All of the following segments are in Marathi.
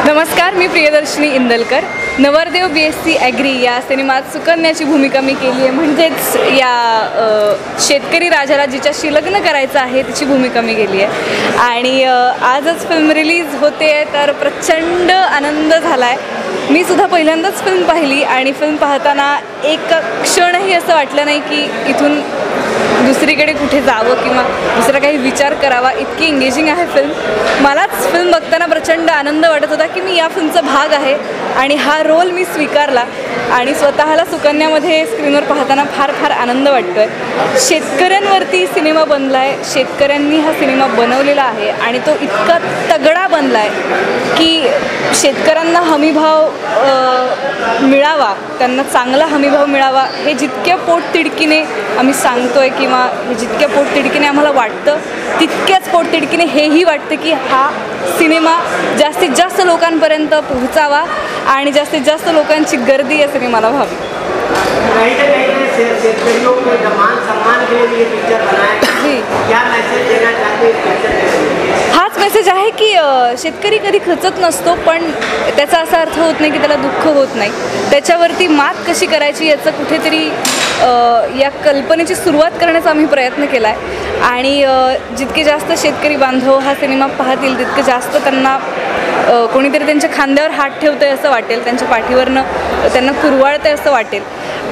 नमस्कार, मी प्रियदर्शनी इंदलकर. नवरदेव BSc ॲग्री या सिनेमात सुकन्याची भूमिका मी केली आहे. म्हणजेच या शेतकरी राजाला जिच्याशी लग्न करायचं आहे तिची भूमिका मी केली आहे. आणि आजच फिल्म रिलीज होते तर प्रचंड आनंद झाला आहे. मी सुद्धा पहिल्यांदाच फिल्म पाहिली आणि फिल्म पाहताना एक क्षणही असं वाटलं नाही की इथून दुसरीकडे कुठे जावं किंवा दुसरा काही विचार करावा. इतकी एंगेजिंग आहे फिल्म. मलाच फिल्म बघताना प्रचंड आनंद वाटत होता की मी या फिल्मचा भाग आहे आणि हा रोल मी स्वीकारला आणि स्वतःला सुकन्यामध्ये स्क्रीनवर पाहताना फार फार आनंद वाटतो आहे. शेतकऱ्यांवरती सिनेमा बनला आहे, शेतकऱ्यांनी हा सिनेमा बनवलेला आहे आणि तो इतका तगडा बनला आहे की शेतकऱ्यांना हमीभाव मिळावा, त्यांना चांगला हमीभाव मिळावा हे जितक्या पोटतिडकीने आम्ही सांगतोय किंवा हे जितक्या पोटतिडकीने आम्हाला वाटतं तितक्याच पोटतिडकीने हेही वाटतं की हा सिनेमा जास्तीत जास्त लोकांपर्यंत पोहोचावा आणि जास्तीत जास्त लोकांची गर्दी या सिनेमाला व्हावी. कैसे शेतकरियों के मान सम्मान के लिए ये पिक्चर बनाया, क्या मैसेज देना चाहते हैं इस पिक्चर के? हाच मेसेज आहे की शेतकरी कधी खचत नसतो, पण त्याचा असा अर्थ होत नाही की त्याला दुःख होत नाही. त्याच्यावरती मात कशी करायची याचं कुठेतरी या कल्पनेची सुरुवात करण्याचा आम्ही प्रयत्न केला आहे. आणि जितके जास्त शेतकरी बांधव हा सिनेमा पाहतील तितकं जास्त त्यांना कोणीतरी त्यांच्या खांद्यावर हात ठेवतं आहे असं वाटेल, त्यांच्या पाठीवरनं त्यांना कुरवाळतं आहे असं वाटेल.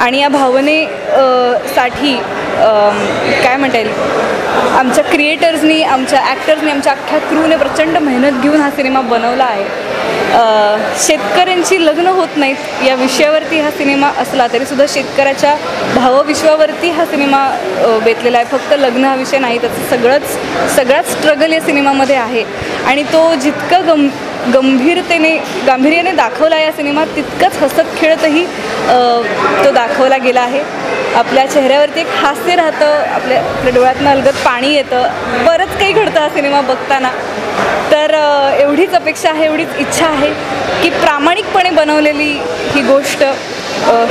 आणि या भावनेसाठी काय म्हणता येईल, आमच्या क्रिएटर्सनी, आमच्या ॲक्टर्सनी, आमच्या अख्ख्या क्रूने प्रचंड मेहनत घेऊन हा सिनेमा बनवला आहे. शेतकऱ्यांची लग्न होत नाहीत या विषयावरती हा सिनेमा असला तरीसुद्धा शेतकऱ्याच्या भावविश्वावरती हा सिनेमा बेतलेला आहे. फक्त लग्न हा विषय नाही, त्याचं सगळाच स्ट्रगल या सिनेमामध्ये आहे. आणि तो जितकं गांभीर्याने दाखवला या सिनेमात, तितकंच हसत खेळतही तो दाखवला गेला आहे. आपल्या चेहऱ्यावरती एक हास्य राहतं, आपल्या डोळ्यातनं अलगद पाणी येतं, बरंच काही घडतं हा सिनेमा बघताना. तर एवढीच अपेक्षा आहे, एवढीच इच्छा आहे की प्रामाणिकपणे बनवलेली ही गोष्ट,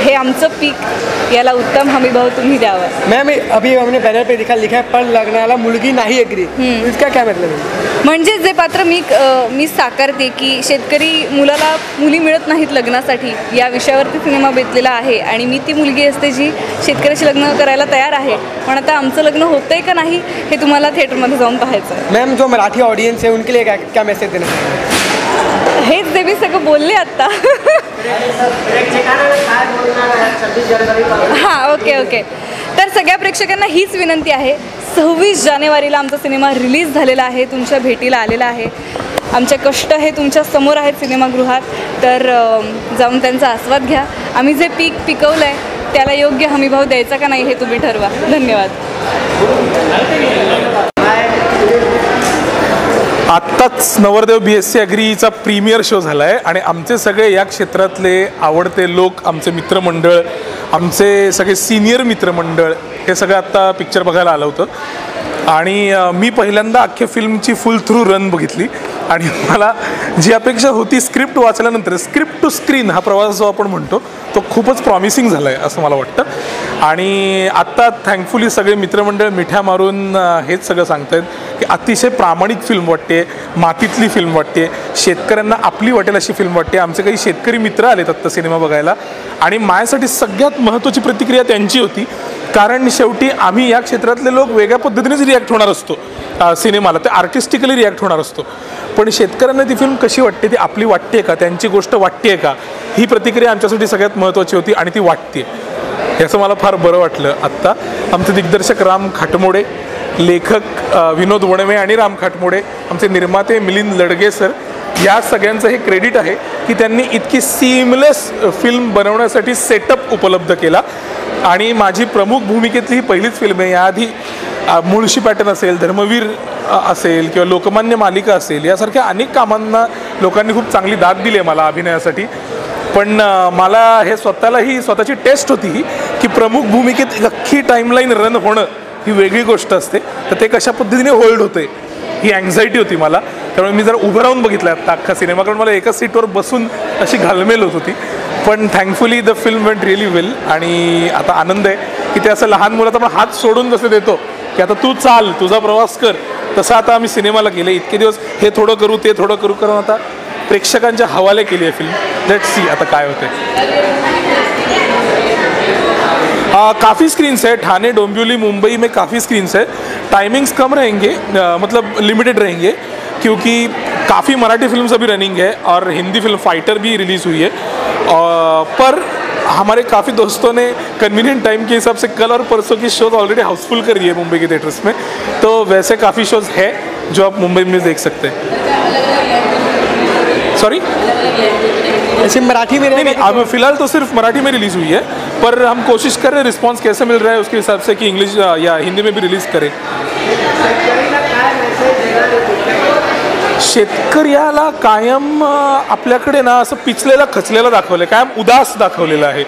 हे आमचं पीक, याला उत्तम हमीभाव तुम्ही द्यावा. मॅम, अभी हमने बैनर पे लिखा है पण लग्नाला मुलगी नाही एग्री, इसका क्या मतलब है? म्हणजे जे पात्र मी साकारते की शेतकरी मुलाला मुली मिळत नाहीत लग्नासाठी, या विषयावरती सिनेमा बेतलेला आहे. आणि मी ती मुलगी असते जी शेतकऱ्याशी लग्न करायला तयार आहे, पण आता आमचं लग्न होतंय का नाही हे तुम्हाला थिएटरमध्ये जाऊन पाहायचं आहे. मॅम, जो मराठी ऑडियन्स है उनके लिए क्या मैसेज देना चाहिए? हेच जे मी सगळं बोलले आत्ता. हां, ओके. तर सगळ्या प्रेक्षकांना हीच विनंती आहे, 26 जानेवारीला आमचा सिनेमा रिलीज झालेला आहे, तुमच्या भेटीला आलेला आहे. आमचे कष्ट हे तुमच्या समोर आहेत सिनेमागृहात, तर जाऊन त्यांचा आस्वाद घ्या. आम्ही जे पीक पिकवलं आहे त्याला योग्य हमीभाव द्यायचा का नाही हे तुम्ही ठरवा. धन्यवाद. आत्ताच नवरदेव BSc ॲग्रीचा प्रीमियर शो झाला आहे आणि आमचे सगळे या क्षेत्रातले आवडते लोक, आमचे मित्रमंडळ, आमचे सगळे सिनियर मित्रमंडळ हे सगळं आत्ता पिक्चर बघायला आलं होतं. आणि मी पहिल्यांदा अख्ख्या फिल्मची फुल थ्रू रन बघितली आणि मला जी अपेक्षा होती स्क्रिप्ट वाचल्यानंतर, स्क्रिप्ट टू स्क्रीन हा प्रवास जो आपण म्हणतो तो खूपच प्रॉमिसिंग झाला आहे असं मला वाटतं. आणि आत्ता थँकफुली सगळे मित्रमंडळ मिठ्या मारून हेच सगळं सांगत आहेत की अतिशय प्रामाणिक फिल्म वाटते, मातीतली फिल्म वाटते, शेतकऱ्यांना आपली वाटेल अशी फिल्म वाटते. आमचे काही शेतकरी मित्र आलेत आत्ता सिनेमा बघायला आणि माझ्यासाठी सगळ्यात महत्त्वाची प्रतिक्रिया त्यांची होती, कारण शेवटी आम्ही या क्षेत्रातले लोक वेगळ्या पद्धतीनेच रिॲक्ट होणार असतो सिनेमाला, ते आर्टिस्टिकली रिॲक्ट होणार असतो. पण शेतकऱ्यांना ती फिल्म कशी वाटते, ती आपली वाटते का, त्यांची गोष्ट वाटते का, ही प्रतिक्रिया आमच्यासाठी सगळ्यात महत्त्वाची होती आणि ती वाटते याचं मला फार बरं वाटलं. आत्ता आमचे दिग्दर्शक राम खाटमोडे, लेखक विनोद वणवे आणि राम खाटमोडे, आमचे निर्माते मिलिंद लडगे सर, या सगळ्यांचं हे क्रेडिट आहे की त्यांनी इतकी सीमलेस फिल्म बनवण्यासाठी सेटअप उपलब्ध केला. आणि माझी प्रमुख भूमिकेतली ही पहिलीच फिल्म आहे. याआधी मुळशी पॅटर्न असेल, धर्मवीर असेल किंवा लोकमान्य मालिका असेल, यासारख्या अनेक कामांना लोकांनी खूप चांगली दाद दिली आहे मला अभिनयासाठी. पण मला हे स्वतःची टेस्ट होती ही की प्रमुख भूमिकेत अख्खी टाईमलाईन रन होणं ही वेगळी गोष्ट असते, तर ते कशा पद्धतीने होल्ड होते ही अँझायटी होती मला. त्यामुळे मी जरा उभं राहून बघितलं आता अख्खा सिनेमा, कारण मला एकाच सीटवर बसून अशी घालमेल होत होती. पण thankfully the film went really well. आणि आता आनंद आहे की ते असं लहान मुलाचा आपण हात सोडून जसं देतो की आता तू चाल, तुझा प्रवास कर, तसं आता आम्ही सिनेमाला केलं. इतके दिवस हे थोडं करू ते थोडं करू करून आता प्रेक्षकांच्या हवाले केली आहे फिल्म. लेट्स सी आता काय होते. काफ़ी स्क्रीन्स है, ठाणे, डोंबिवली, मुंबई में काफ़ी स्क्रीन्स है. टाइमिंग्स कम रहेंगे, मतलब लिमिटेड रहेंगे, क्योंकि काफ़ी मराठी फिल्म्स अभी रनिंग है और हिंदी फिल्म फाइटर भी रिलीज़ हुई है. पर हमारे काफ़ी दोस्तों ने कन्वीनियंट टाइम के हिसाब से कल और परसों की शोज़ ऑलरेडी हाउसफुल कर दिए मुंबई के थिएटर्स में. तो वैसे काफ़ी शोज़ है जो आप मुंबई में देख सकते हैं. सॉरी, ऐसे मराठी में नहीं, अब फिलहाल तो सिर्फ मराठी में रिलीज़ हुई है, पर हम कोशिश कर रहे हैं रिस्पॉन्स कैसे मिल रहा है उसके हिसाब से कि इंग्लिश या हिंदी में भी रिलीज़ करें. शेतकऱ्याला कायम आपल्याकडे ना असं पिचलेला खचलेला दाखवलं आहे, कायम उदास दाखवलेलं आहे.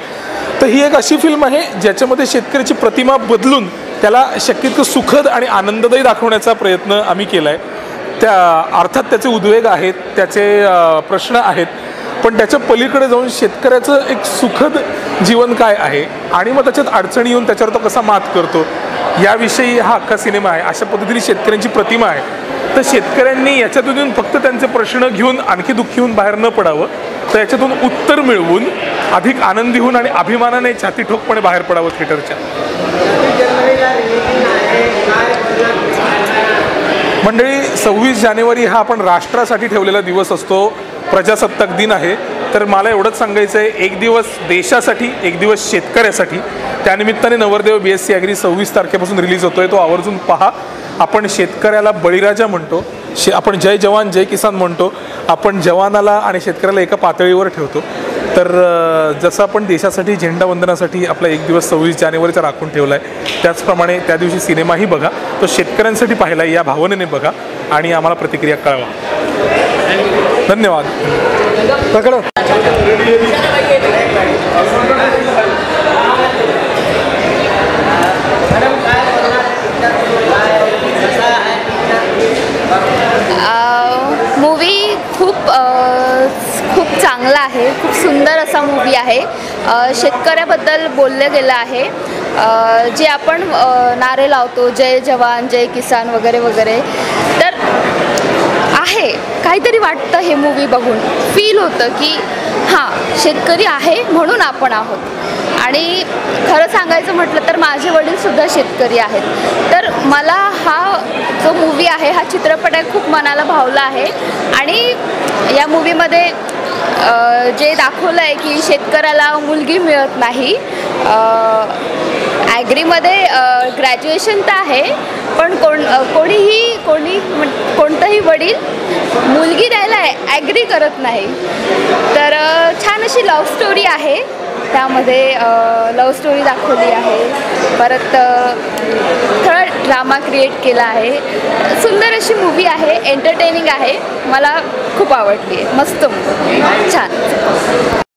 तर ही एक अशी फिल्म आहे ज्याच्यामध्ये शेतकऱ्याची प्रतिमा बदलून त्याला शक्यतो सुखद आणि आनंददायी दाखवण्याचा प्रयत्न आम्ही केला आहे. त्या अर्थात त्याचे उद्वेग आहेत, त्याचे प्रश्न आहेत, पण त्याच्या पलीकडे जाऊन शेतकऱ्याचं एक सुखद जीवन काय आहे आणि मग त्याच्यात अडचणी येऊन त्याच्यावर तो कसा मात करतो याविषयी हा अख्खा सिनेमा आहे. अशा पद्धतीने शेतकऱ्यांची प्रतिमा आहे. तर शेतकऱ्यांनी याच्यातून फक्त त्यांचे प्रश्न घेऊन आणखी दुःखी होऊन बाहेर न पडावं, तर याच्यातून उत्तर मिळवून अधिक आनंदी होऊन आणि अभिमानाने छाती ठोकपणे बाहेर पडावं थिएटरच्या. मंडळी 26 जानेवारी हा आपण राष्ट्रासाठी ठेवलेला दिवस असतो, प्रजासत्ताक दिन आहे. तर मला एवढंच सांगायचं आहे, एक दिवस देशासाठी, एक दिवस शेतकऱ्यासाठी. त्यानिमित्ताने नवरदेव BSc ॲग्री 26 तारखेपासून रिलीज होतोय, तो आवर्जून पहा. आपण शेतकऱ्याला बळीराजा म्हणतो, आपण जय जवान जय किसान म्हणतो, आपण जवानाला आणि शेतकऱ्याला एका पातळीवर ठेवतो. तर जसं आपण देशासाठी झेंडावंदनासाठी आपला एक दिवस 26 जानेवारीचा राखून ठेवला आहे, त्याचप्रमाणे त्या दिवशी सिनेमाही बघा, तो शेतकऱ्यांसाठी पाहिला या भावनेने बघा आणि आम्हाला प्रतिक्रिया कळवा. धन्यवाद. पकडो. मूवी खूप चांगला आहे, खूप सुंदर असा मूवी आहे. शेतकऱ्याबद्दल बोललं गेलं आहे. जे आपण नारे लावतो जय जवान जय किसान वगैरे वगैरे, तर आहे काहीतरी वाटतं हे मूवी बघून. फील होतं की हां, शेतकरी आहे म्हणून आपण आहोत. आणि खरं सांगायचं म्हटलं तर माझे वडीलसुद्धा शेतकरी आहेत. तर मला हा जो मूवी आहे, हा चित्रपट आहे, खूप मनाला भावला आहे. आणि या मूवीमध्ये जे दाखवलं आहे की शेतकऱ्याला मुलगी मिळत नाही. ॲग्रीमध्ये ग्रॅज्युएशन तर आहे, पण कोणतंही वडील मुलगी द्यायला ॲग्री करत नाही. तर छान अशी लव्ह स्टोरी आहे, त्यामध्ये लव्ह स्टोरी दाखवली आहे. परत थोडा ड्रामा क्रिएट केला आहे. सुंदर अशी मूवी आहे, एंटरटेनिंग आहे, मला खूप आवडली आहे. मस्त मूवी, छान.